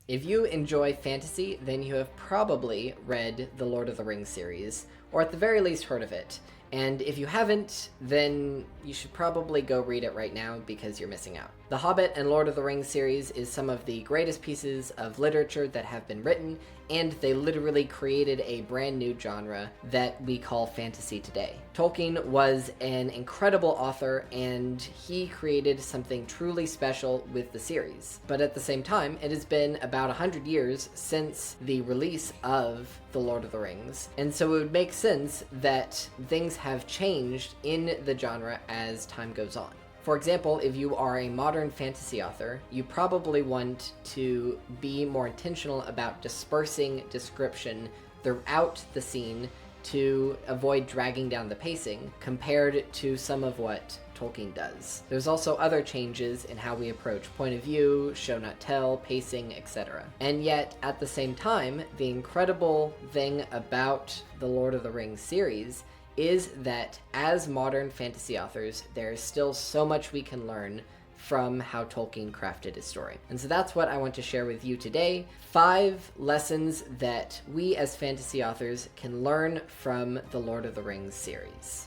If you enjoy fantasy, then you have probably read the Lord of the Rings series, or at the very least heard of it. And if you haven't, then you should probably go read it right now because you're missing out. The Hobbit and Lord of the Rings series is some of the greatest pieces of literature that have been written, and they literally created a brand new genre that we call fantasy today. Tolkien was an incredible author, and he created something truly special with the series. But at the same time, it has been about 100 years since the release of The Lord of the Rings, and so it would make sense that things have changed in the genre as time goes on. For example, if you are a modern fantasy author, you probably want to be more intentional about dispersing description throughout the scene to avoid dragging down the pacing compared to some of what Tolkien does. There's also other changes in how we approach point of view, show not tell, pacing, etc. And yet, at the same time, the incredible thing about the Lord of the Rings series is that as modern fantasy authors, there is still so much we can learn from how Tolkien crafted his story. And so that's what I want to share with you today. 5 lessons that we as fantasy authors can learn from the Lord of the Rings series.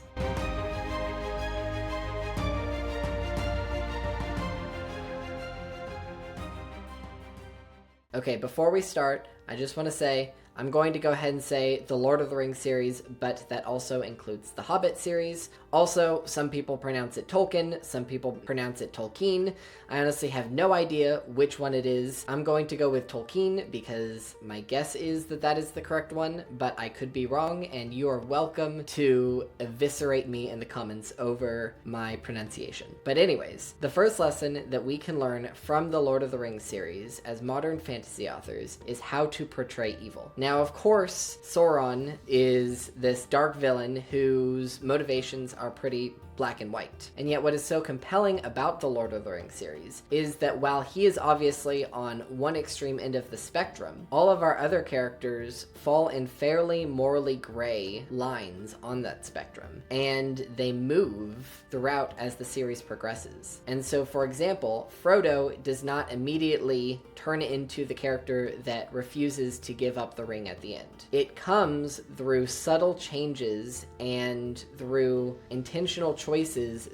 Okay, before we start, I just want to say, I'm going to go ahead and say the Lord of the Rings series, but that also includes the Hobbit series. Also, some people pronounce it Tolkien, some people pronounce it Tolkien. I honestly have no idea which one it is. I'm going to go with Tolkien because my guess is that that is the correct one, but I could be wrong, and you are welcome to eviscerate me in the comments over my pronunciation. But anyways, the first lesson that we can learn from the Lord of the Rings series as modern fantasy authors is how to portray evil. Now, of course, Sauron is this dark villain whose motivations are pretty black and white. And yet what is so compelling about the Lord of the Rings series is that while he is obviously on one extreme end of the spectrum, all of our other characters fall in fairly morally gray lines on that spectrum, and they move throughout as the series progresses. And so, for example, Frodo does not immediately turn into the character that refuses to give up the ring at the end. It comes through subtle changes and through intentional choices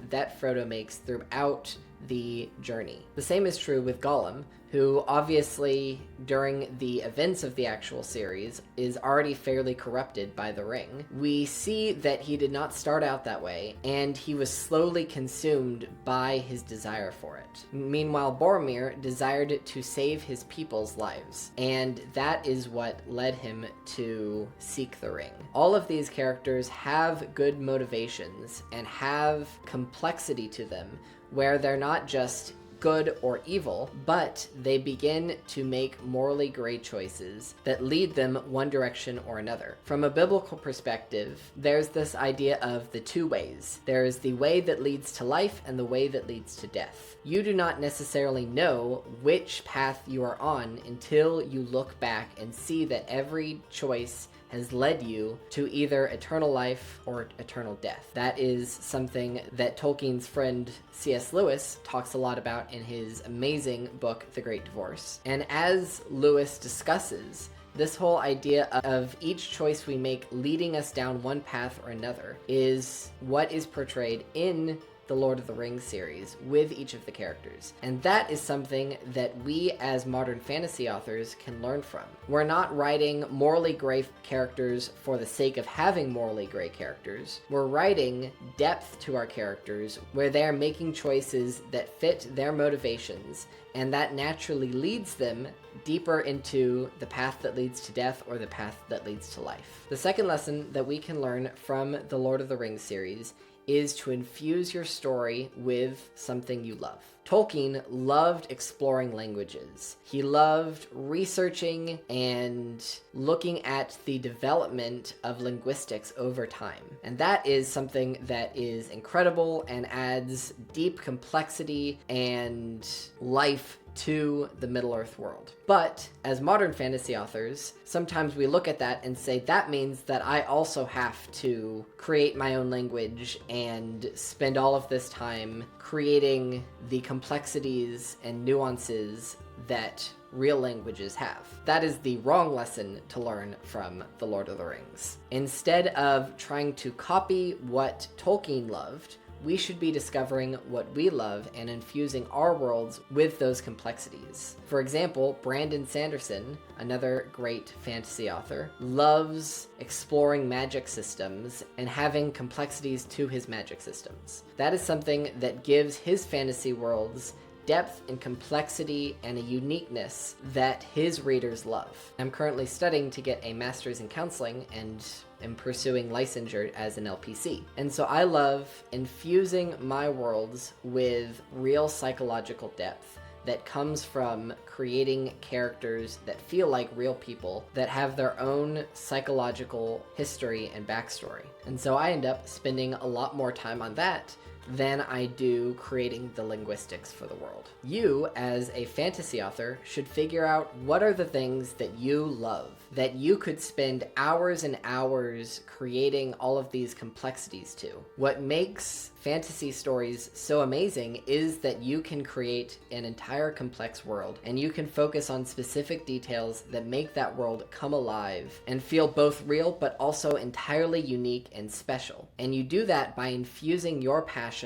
that Frodo makes throughout the journey. The same is true with Gollum, who obviously during the events of the actual series is already fairly corrupted by the ring. We see that he did not start out that way, and he was slowly consumed by his desire for it. Meanwhile, Boromir desired to save his people's lives, and that is what led him to seek the ring. All of these characters have good motivations and have complexity to them, where they're not just good or evil, but they begin to make morally gray choices that lead them one direction or another. From a biblical perspective, there's this idea of the 2 ways. There's the way that leads to life and the way that leads to death. You do not necessarily know which path you are on until you look back and see that every choice has led you to either eternal life or eternal death. That is something that Tolkien's friend C.S. Lewis talks a lot about in his amazing book, The Great Divorce. And as Lewis discusses, this whole idea of each choice we make leading us down one path or another is what is portrayed in the Lord of the Rings series with each of the characters. And that is something that we as modern fantasy authors can learn from. We're not writing morally gray characters for the sake of having morally gray characters. We're writing depth to our characters where they're making choices that fit their motivations, and that naturally leads them deeper into the path that leads to death or the path that leads to life. The second lesson that we can learn from the Lord of the Rings series is to infuse your story with something you love. Tolkien loved exploring languages. He loved researching and looking at the development of linguistics over time. And that is something that is incredible and adds deep complexity and life to the Middle-earth world. But as modern fantasy authors, sometimes we look at that and say, that means that I also have to create my own language and spend all of this time creating the complexities and nuances that real languages have. That is the wrong lesson to learn from The Lord of the Rings. Instead of trying to copy what Tolkien loved, we should be discovering what we love and infusing our worlds with those complexities. For example, Brandon Sanderson, another great fantasy author, loves exploring magic systems and having complexities to his magic systems. That is something that gives his fantasy worlds depth and complexity and a uniqueness that his readers love. I'm currently studying to get a master's in counseling and am pursuing licensure as an LPC. And so I love infusing my worlds with real psychological depth that comes from creating characters that feel like real people, that have their own psychological history and backstory. And so I end up spending a lot more time on that than I do creating the linguistics for the world. You, as a fantasy author, should figure out what are the things that you love, that you could spend hours and hours creating all of these complexities to. What makes fantasy stories so amazing is that you can create an entire complex world, and you can focus on specific details that make that world come alive and feel both real but also entirely unique and special. And you do that by infusing your passions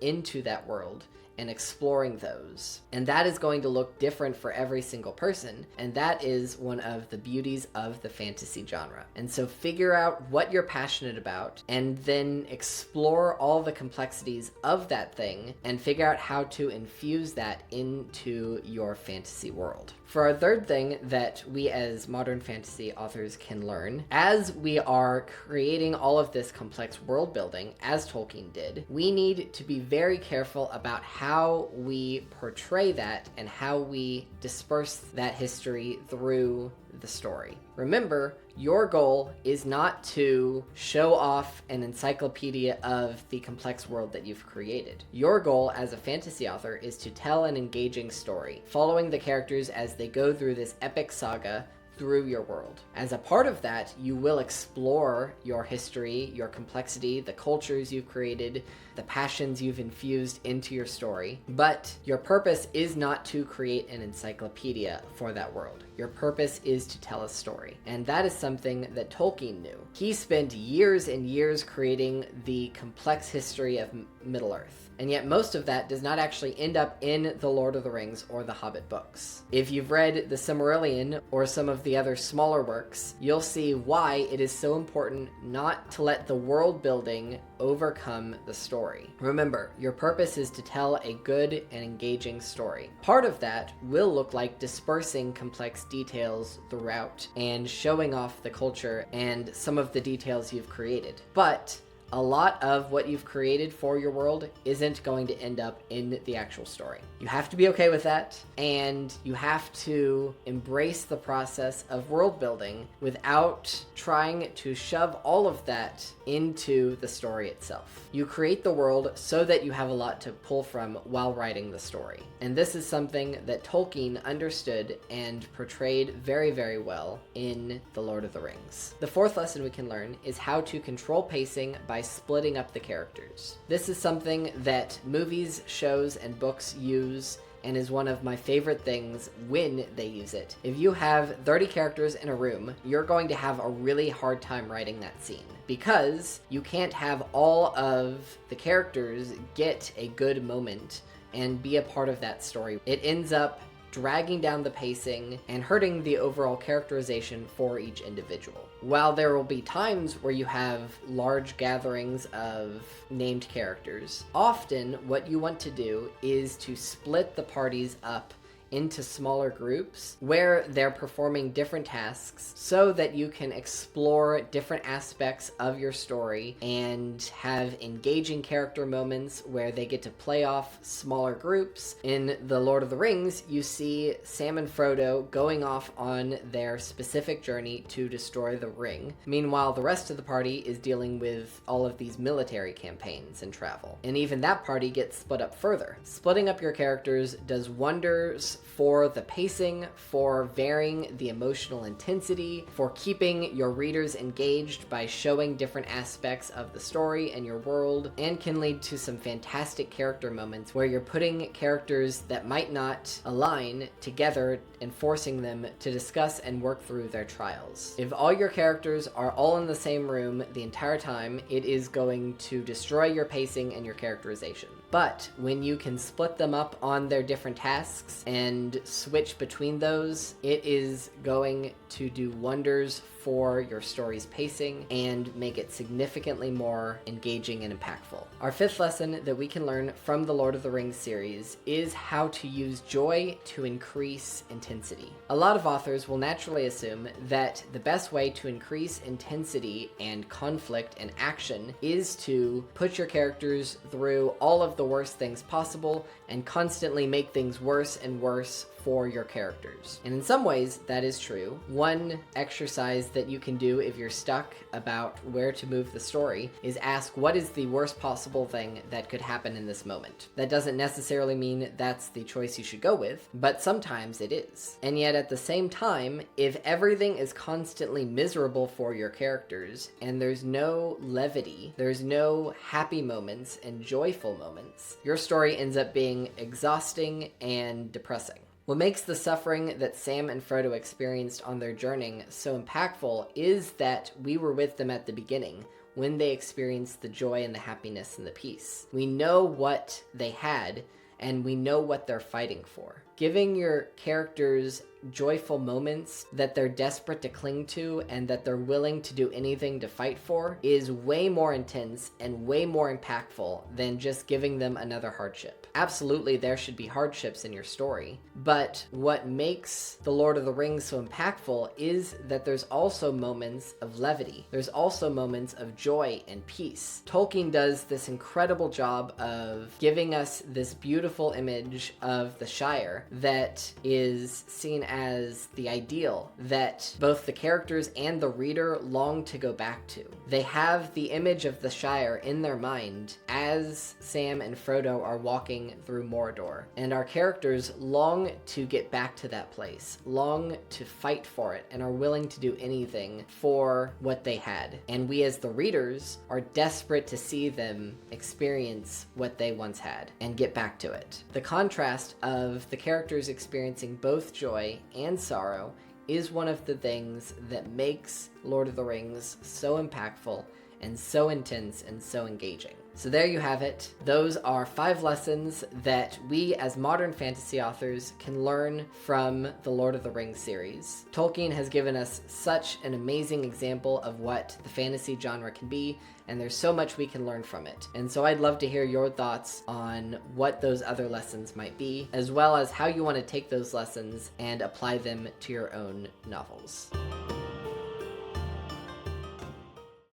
into that world and exploring those. And that is going to look different for every single person, and that is one of the beauties of the fantasy genre. And so figure out what you're passionate about, and then explore all the complexities of that thing, and figure out how to infuse that into your fantasy world. For our third thing that we as modern fantasy authors can learn, as we are creating all of this complex world building, as Tolkien did, we need to be very careful about how we portray that and how we disperse that history through the story. Remember, your goal is not to show off an encyclopedia of the complex world that you've created. Your goal as a fantasy author is to tell an engaging story, following the characters as they go through this epic saga through your world. As a part of that, you will explore your history, your complexity, the cultures you've created, the passions you've infused into your story. But your purpose is not to create an encyclopedia for that world. Your purpose is to tell a story. And that is something that Tolkien knew. He spent years and years creating the complex history of Middle-earth. And yet most of that does not actually end up in The Lord of the Rings or the Hobbit books. If you've read the Silmarillion or some of the other smaller works, you'll see why it is so important not to let the world building overcome the story. Remember, your purpose is to tell a good and engaging story. Part of that will look like dispersing complex details throughout and showing off the culture and some of the details you've created. But a lot of what you've created for your world isn't going to end up in the actual story. You have to be okay with that, and you have to embrace the process of world building without trying to shove all of that into the story itself. You create the world so that you have a lot to pull from while writing the story. And this is something that Tolkien understood and portrayed very, very well in The Lord of the Rings. The fourth lesson we can learn is how to control pacing by splitting up the characters. This is something that movies, shows, and books use, and is one of my favorite things when they use it. If you have 30 characters in a room, you're going to have a really hard time writing that scene, because you can't have all of the characters get a good moment and be a part of that story. It ends up dragging down the pacing and hurting the overall characterization for each individual. While there will be times where you have large gatherings of named characters, often what you want to do is to split the parties up into smaller groups where they're performing different tasks so that you can explore different aspects of your story and have engaging character moments where they get to play off smaller groups. In The Lord of the Rings, you see Sam and Frodo going off on their specific journey to destroy the ring. Meanwhile, the rest of the party is dealing with all of these military campaigns and travel. And even that party gets split up further. Splitting up your characters does wonders tips for the pacing, for varying the emotional intensity, for keeping your readers engaged by showing different aspects of the story and your world, and can lead to some fantastic character moments where you're putting characters that might not align together and forcing them to discuss and work through their trials. If all your characters are all in the same room the entire time, it is going to destroy your pacing and your characterization. But when you can split them up on their different tasks and switch between those, it is going to do wonders for your story's pacing and make it significantly more engaging and impactful. Our fifth lesson that we can learn from the Lord of the Rings series is how to use joy to increase intensity. A lot of authors will naturally assume that the best way to increase intensity and conflict and action is to put your characters through all of the worst things possible and constantly make things worse and worse for your characters. And in some ways, that is true. One exercise that you can do if you're stuck about where to move the story is ask, what is the worst possible thing that could happen in this moment? That doesn't necessarily mean that's the choice you should go with, but sometimes it is. And yet at the same time, if everything is constantly miserable for your characters and there's no levity, there's no happy moments and joyful moments, your story ends up being exhausting and depressing. What makes the suffering that Sam and Frodo experienced on their journey so impactful is that we were with them at the beginning, when they experienced the joy and the happiness and the peace. We know what they had, and we know what they're fighting for. Giving your characters joyful moments that they're desperate to cling to and that they're willing to do anything to fight for is way more intense and way more impactful than just giving them another hardship. Absolutely, there should be hardships in your story, but what makes The Lord of the Rings so impactful is that there's also moments of levity. There's also moments of joy and peace. Tolkien does this incredible job of giving us this beautiful image of the Shire that is seen as the ideal that both the characters and the reader long to go back to. They have the image of the Shire in their mind as Sam and Frodo are walking through Mordor, and our characters long to get back to that place, long to fight for it, and are willing to do anything for what they had. And we as the readers are desperate to see them experience what they once had and get back to it. The contrast of the characters experiencing both joy and sorrow is one of the things that makes Lord of the Rings so impactful and so intense and so engaging. So there you have it. Those are 5 lessons that we as modern fantasy authors can learn from the Lord of the Rings series. Tolkien has given us such an amazing example of what the fantasy genre can be, and there's so much we can learn from it. And so I'd love to hear your thoughts on what those other lessons might be, as well as how you want to take those lessons and apply them to your own novels.